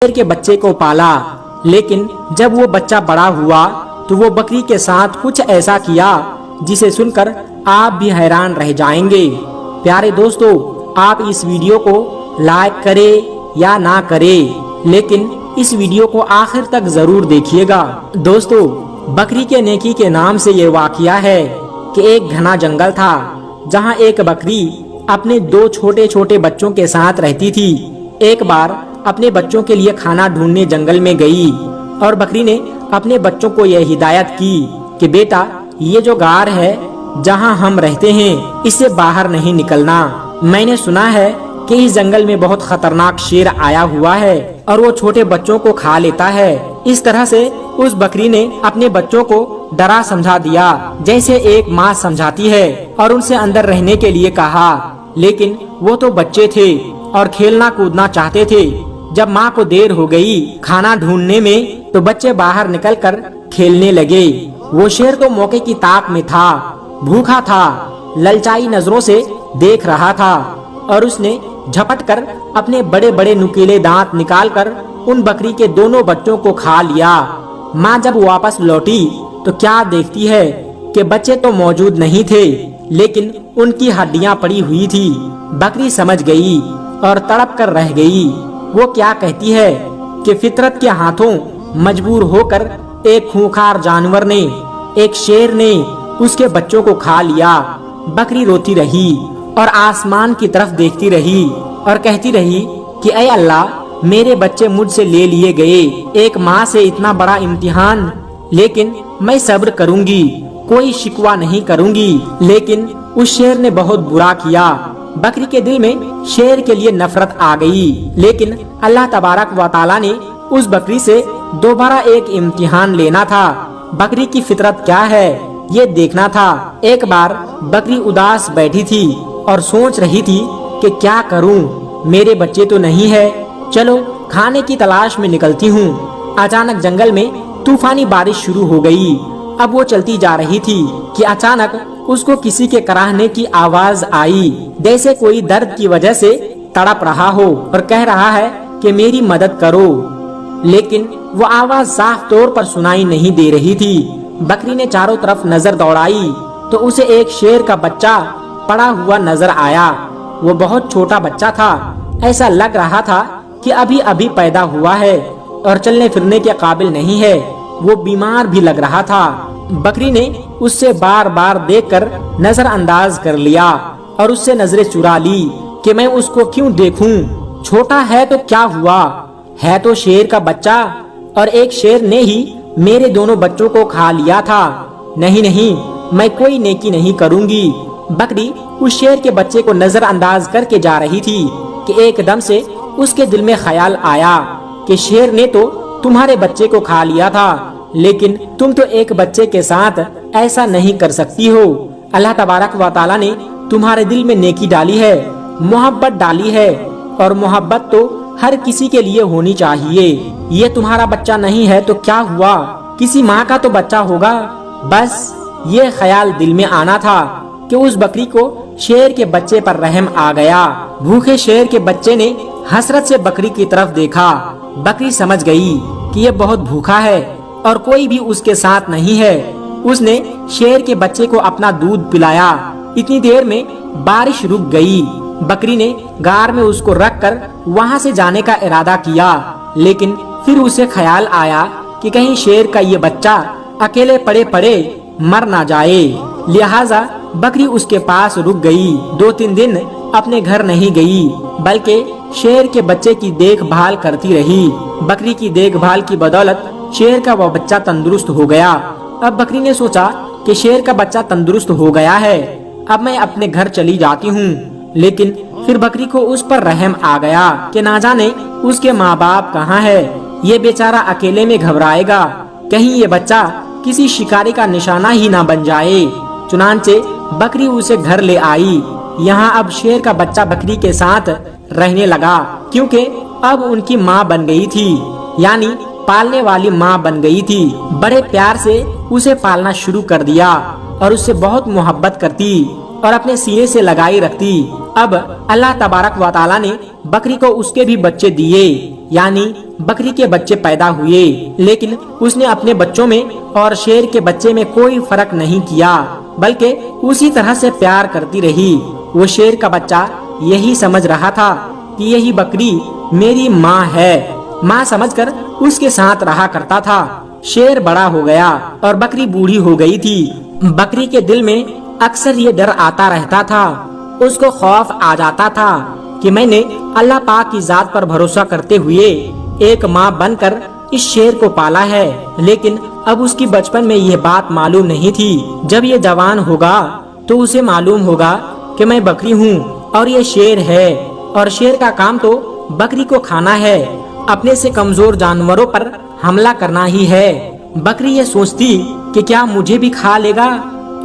शेर के बच्चे को पाला, लेकिन जब वो बच्चा बड़ा हुआ तो वो बकरी के साथ कुछ ऐसा किया जिसे सुनकर आप भी हैरान रह जाएंगे। प्यारे दोस्तों, आप इस वीडियो को लाइक करें या ना करें, लेकिन इस वीडियो को आखिर तक जरूर देखिएगा। दोस्तों, बकरी के नेकी के नाम से ये वाकया है कि एक घना जंगल था जहाँ एक बकरी अपने दो छोटे छोटे बच्चों के साथ रहती थी। एक बार अपने बच्चों के लिए खाना ढूंढने जंगल में गई और बकरी ने अपने बच्चों को यह हिदायत की कि बेटा, ये जो गार है जहाँ हम रहते हैं, इससे बाहर नहीं निकलना। मैंने सुना है कि इस जंगल में बहुत खतरनाक शेर आया हुआ है और वो छोटे बच्चों को खा लेता है। इस तरह से उस बकरी ने अपने बच्चों को डरा समझा दिया जैसे एक माँ समझाती है और उनसे अंदर रहने के लिए कहा, लेकिन वो तो बच्चे थे और खेलना कूदना चाहते थे। जब माँ को देर हो गई खाना ढूंढने में तो बच्चे बाहर निकलकर खेलने लगे। वो शेर तो मौके की ताक में था, भूखा था, ललचाई नजरों से देख रहा था और उसने झपट कर अपने बड़े बड़े नुकीले दांत निकालकर उन बकरी के दोनों बच्चों को खा लिया। माँ जब वापस लौटी तो क्या देखती है कि बच्चे तो मौजूद नहीं थे, लेकिन उनकी हड्डियां पड़ी हुई थी। बकरी समझ गई और तड़प कर रह गई। वो क्या कहती है कि फितरत के हाथों मजबूर होकर एक खूंखार जानवर ने, एक शेर ने उसके बच्चों को खा लिया। बकरी रोती रही और आसमान की तरफ देखती रही और कहती रही कि ऐ अल्लाह, मेरे बच्चे मुझसे ले लिए गए। एक माँ से इतना बड़ा इम्तिहान, लेकिन मैं सब्र करूंगी, कोई शिकवा नहीं करूंगी। लेकिन उस शेर ने बहुत बुरा किया। बकरी के दिल में शेर के लिए नफरत आ गई, लेकिन अल्लाह तबारक व तआला ने उस बकरी से दोबारा एक इम्तिहान लेना था। बकरी की फितरत क्या है ये देखना था। एक बार बकरी उदास बैठी थी और सोच रही थी कि क्या करूं, मेरे बच्चे तो नहीं है, चलो खाने की तलाश में निकलती हूँ। अचानक जंगल में तूफानी बारिश शुरू हो गई। अब वो चलती जा रही थी कि अचानक उसको किसी के कराहने की आवाज आई, जैसे कोई दर्द की वजह से तड़प रहा हो और कह रहा है कि मेरी मदद करो, लेकिन वो आवाज साफ तौर पर सुनाई नहीं दे रही थी। बकरी ने चारों तरफ नजर दौड़ाई तो उसे एक शेर का बच्चा पड़ा हुआ नजर आया। वो बहुत छोटा बच्चा था, ऐसा लग रहा था कि अभी अभी पैदा हुआ है और चलने फिरने के काबिल नहीं है। वो बीमार भी लग रहा था। बकरी ने उससे बार बार देखकर नजरअंदाज कर लिया और उससे नजरें चुरा ली कि मैं उसको क्यों देखूं, छोटा है तो क्या हुआ, है तो शेर का बच्चा और एक शेर ने ही मेरे दोनों बच्चों को खा लिया था। नहीं नहीं, मैं कोई नेकी नहीं करूंगी। बकरी उस शेर के बच्चे को नजरअंदाज करके जा रही थी कि एकदम से उसके दिल में ख्याल आया कि शेर ने तो तुम्हारे बच्चे को खा लिया था, लेकिन तुम तो एक बच्चे के साथ ऐसा नहीं कर सकती हो। अल्लाह तबारक व तआला ने तुम्हारे दिल में नेकी डाली है, मोहब्बत डाली है, और मोहब्बत तो हर किसी के लिए होनी चाहिए। ये तुम्हारा बच्चा नहीं है तो क्या हुआ, किसी माँ का तो बच्चा होगा। बस ये ख्याल दिल में आना था कि उस बकरी को शेर के बच्चे पर रहम आ गया। भूखे शेर के बच्चे ने हसरत से बकरी की तरफ देखा। बकरी समझ गई कि ये बहुत भूखा है और कोई भी उसके साथ नहीं है। उसने शेर के बच्चे को अपना दूध पिलाया। इतनी देर में बारिश रुक गई। बकरी ने गार में उसको रखकर वहां से जाने का इरादा किया, लेकिन फिर उसे ख्याल आया कि कहीं शेर का ये बच्चा अकेले पड़े पड़े मर ना जाए। लिहाजा बकरी उसके पास रुक गई। 2-3 दिन अपने घर नहीं गई, बल्कि शेर के बच्चे की देखभाल करती रही। बकरी की देखभाल की बदौलत शेर का वह बच्चा तंदुरुस्त हो गया। अब बकरी ने सोचा कि शेर का बच्चा तंदुरुस्त हो गया है, अब मैं अपने घर चली जाती हूँ। लेकिन फिर बकरी को उस पर रहम आ गया कि ना जाने उसके माँ बाप कहाँ है। ये बेचारा अकेले में घबराएगा, कहीं ये बच्चा किसी शिकारी का निशाना ही ना बन जाए। चुनांचे बकरी उसे घर ले आई। यहाँ अब शेर का बच्चा बकरी के साथ रहने लगा, क्योंकि अब उनकी माँ बन गई थी, यानी पालने वाली माँ बन गई थी। बड़े प्यार से उसे पालना शुरू कर दिया और उससे बहुत मोहब्बत करती और अपने सीने से लगाई रखती। अब अल्लाह तबारक व तआला ने बकरी को उसके भी बच्चे दिए, यानी बकरी के बच्चे पैदा हुए, लेकिन उसने अपने बच्चों में और शेर के बच्चे में कोई फर्क नहीं किया, बल्कि उसी तरह से प्यार करती रही। वो शेर का बच्चा यही समझ रहा था कि यही बकरी मेरी माँ है, माँ समझकर उसके साथ रहा करता था। शेर बड़ा हो गया और बकरी बूढ़ी हो गई थी। बकरी के दिल में अक्सर ये डर आता रहता था, उसको खौफ आ जाता था कि मैंने अल्लाह पाक की जात पर भरोसा करते हुए एक माँ बनकर इस शेर को पाला है, लेकिन अब उसकी बचपन में यह बात मालूम नहीं थी। जब ये जवान होगा तो उसे मालूम होगा कि मैं बकरी हूँ और ये शेर है, और शेर का काम तो बकरी को खाना है, अपने से कमजोर जानवरों पर हमला करना ही है। बकरी ये सोचती कि क्या मुझे भी खा लेगा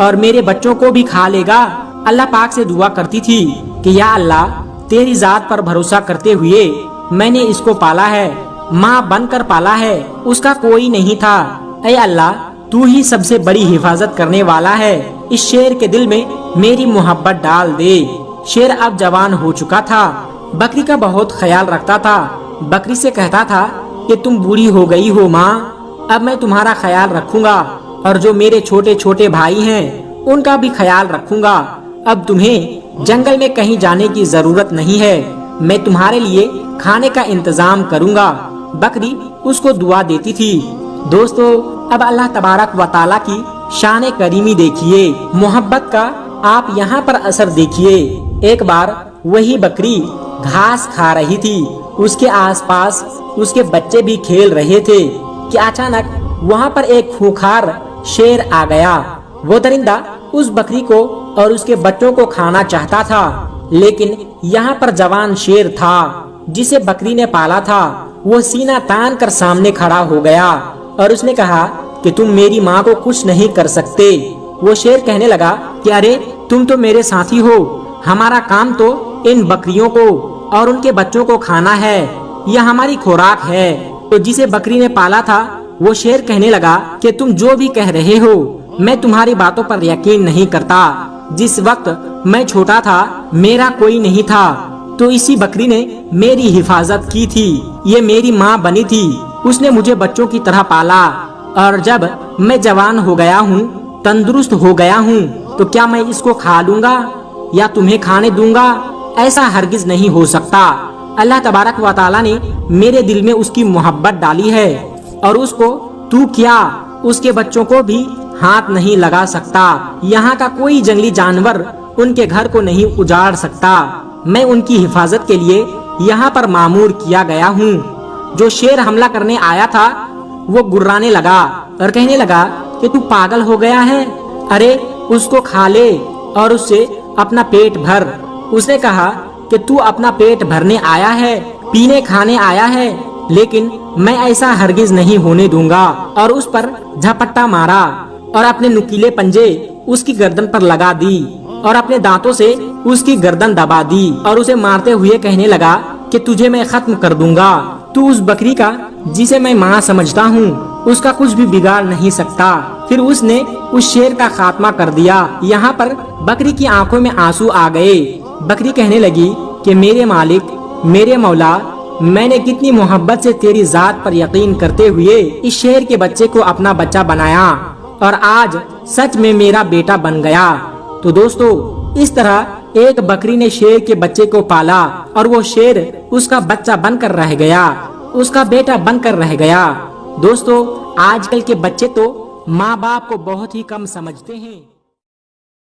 और मेरे बच्चों को भी खा लेगा। अल्लाह पाक से दुआ करती थी कि या अल्लाह, तेरी जात पर भरोसा करते हुए मैंने इसको पाला है, माँ बनकर पाला है, उसका कोई नहीं था। ऐ अल्लाह, तू ही सबसे बड़ी हिफाजत करने वाला है, इस शेर के दिल में मेरी मोहब्बत डाल दे। शेर अब जवान हो चुका था, बकरी का बहुत ख्याल रखता था। बकरी से कहता था कि तुम बूढ़ी हो गई हो माँ, अब मैं तुम्हारा ख्याल रखूंगा और जो मेरे छोटे छोटे भाई हैं उनका भी ख्याल रखूंगा। अब तुम्हें जंगल में कहीं जाने की जरूरत नहीं है, मैं तुम्हारे लिए खाने का इंतजाम करूंगा। बकरी उसको दुआ देती थी। दोस्तों, अब अल्लाह तबारक व तआला की शान करीमी देखिए, मोहब्बत का आप यहाँ पर असर देखिए। एक बार वही बकरी घास खा रही थी, उसके आसपास उसके बच्चे भी खेल रहे थे कि अचानक वहाँ पर एक खूंखार शेर आ गया। वो दरिंदा उस बकरी को और उसके बच्चों को खाना चाहता था, लेकिन यहाँ पर जवान शेर था जिसे बकरी ने पाला था। वो सीना तान कर सामने खड़ा हो गया और उसने कहा कि तुम मेरी माँ को कुछ नहीं कर सकते। वो शेर कहने लगा कि अरे, तुम तो मेरे साथी हो, हमारा काम तो इन बकरियों को और उनके बच्चों को खाना है, यह हमारी खुराक है। तो जिसे बकरी ने पाला था वो शेर कहने लगा कि तुम जो भी कह रहे हो मैं तुम्हारी बातों पर यकीन नहीं करता। जिस वक्त मैं छोटा था मेरा कोई नहीं था, तो इसी बकरी ने मेरी हिफाजत की थी, ये मेरी माँ बनी थी, उसने मुझे बच्चों की तरह पाला, और जब मैं जवान हो गया हूँ, तंदुरुस्त हो गया हूँ, तो क्या मैं इसको खा लूंगा या तुम्हें खाने दूंगा? ऐसा हरगिज नहीं हो सकता। अल्लाह तबारक व तआला ने मेरे दिल में उसकी मोहब्बत डाली है और उसको तू क्या उसके बच्चों को भी हाथ नहीं लगा सकता। यहाँ का कोई जंगली जानवर उनके घर को नहीं उजाड़ सकता। मैं उनकी हिफाजत के लिए यहाँ पर मामूर किया गया हूँ। जो शेर हमला करने आया था वो गुर्राने लगा और कहने लगा कि तू पागल हो गया है, अरे उसको खा ले और उससे अपना पेट भर। उसने कहा कि तू अपना पेट भरने आया है, पीने खाने आया है, लेकिन मैं ऐसा हरगिज नहीं होने दूंगा। और उस पर झपट्टा मारा और अपने नुकीले पंजे उसकी गर्दन पर लगा दी और अपने दांतों से उसकी गर्दन दबा दी और उसे मारते हुए कहने लगा कि तुझे मैं खत्म कर दूंगा। तू उस बकरी का जिसे मैं माँ समझता हूँ उसका कुछ भी बिगाड़ नहीं सकता। फिर उसने उस शेर का खात्मा कर दिया। यहाँ पर बकरी की आंखों में आंसू आ गए। बकरी कहने लगी कि मेरे मालिक, मेरे मौला, मैंने कितनी मोहब्बत से तेरी जात पर यकीन करते हुए इस शेर के बच्चे को अपना बच्चा बनाया और आज सच में मेरा बेटा बन गया। तो दोस्तों, इस तरह एक बकरी ने शेर के बच्चे को पाला और वो शेर उसका बच्चा बनकर रह गया, उसका बेटा बनकर रह गया। दोस्तों, आजकल के बच्चे तो माँ बाप को बहुत ही कम समझते हैं।